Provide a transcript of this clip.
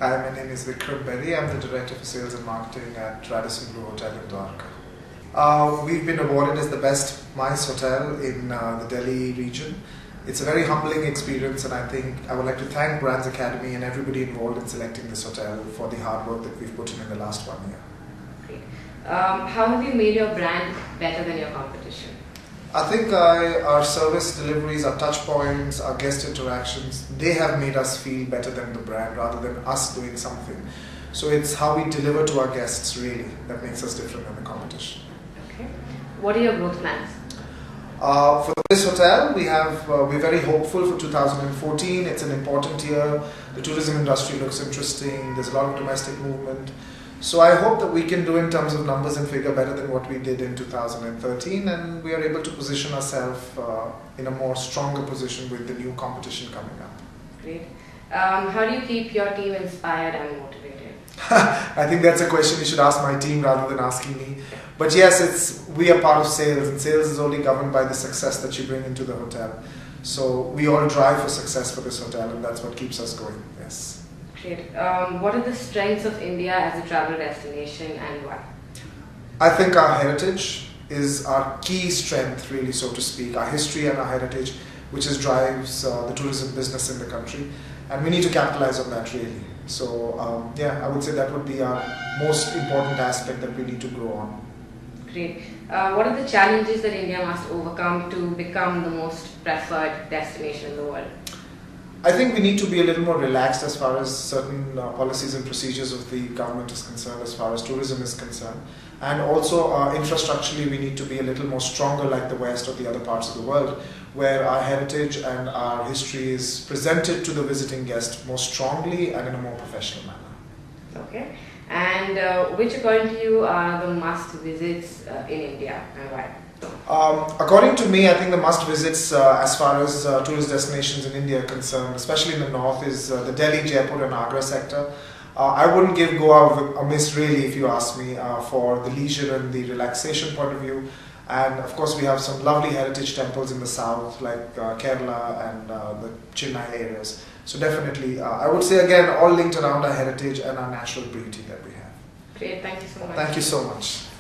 Hi, my name is Vikram Berry. I'm the Director for Sales and Marketing at Radisson Blu Hotel in Dwarka. We've been awarded as the best MICE hotel in the Delhi region. It's a very humbling experience, and I think I would like to thank Brands Academy and everybody involved in selecting this hotel for the hard work that we've put in the last 1 year. Great. How have you made your brand better than your competition? I think our service deliveries, our touch points, our guest interactions, they have made us feel better than the brand rather than us doing something. So it's how we deliver to our guests really that makes us different than the competition. Okay. What are your growth plans? For this hotel, we're very hopeful for 2014. It's an important year. The tourism industry looks interesting. There's a lot of domestic movement. So I hope that we can do in terms of numbers and figure better than what we did in 2013, and we are able to position ourselves in a more stronger position with the new competition coming up. Great. How do you keep your team inspired and motivated? I think that's a question you should ask my team rather than asking me. But yes, we are part of sales, and sales is only governed by the success that you bring into the hotel. So we all drive for success for this hotel, and that's what keeps us going. Yes. Great. What are the strengths of India as a travel destination and why? I think our heritage is our key strength, really, so to speak. Our history and our heritage, which drives the tourism business in the country. And we need to capitalize on that, really. So, I would say that would be our most important aspect that we need to grow on. Great. What are the challenges that India must overcome to become the most preferred destination in the world? I think we need to be a little more relaxed as far as certain policies and procedures of the government is concerned, as far as tourism is concerned. And also infrastructurally, we need to be a little more stronger like the West or the other parts of the world, where our heritage and our history is presented to the visiting guest more strongly and in a more professional manner. Okay. And which, according to you, are the must visits in India and why? According to me, I think the must visits as far as tourist destinations in India are concerned, especially in the north, is the Delhi, Jaipur and Agra sector. I wouldn't give Goa a miss really if you ask me for the leisure and the relaxation point of view. And of course we have some lovely heritage temples in the south like Kerala and the Chennai areas. So definitely I would say again all linked around our heritage and our natural beauty that we have. Great, thank you so much. Thank you so much.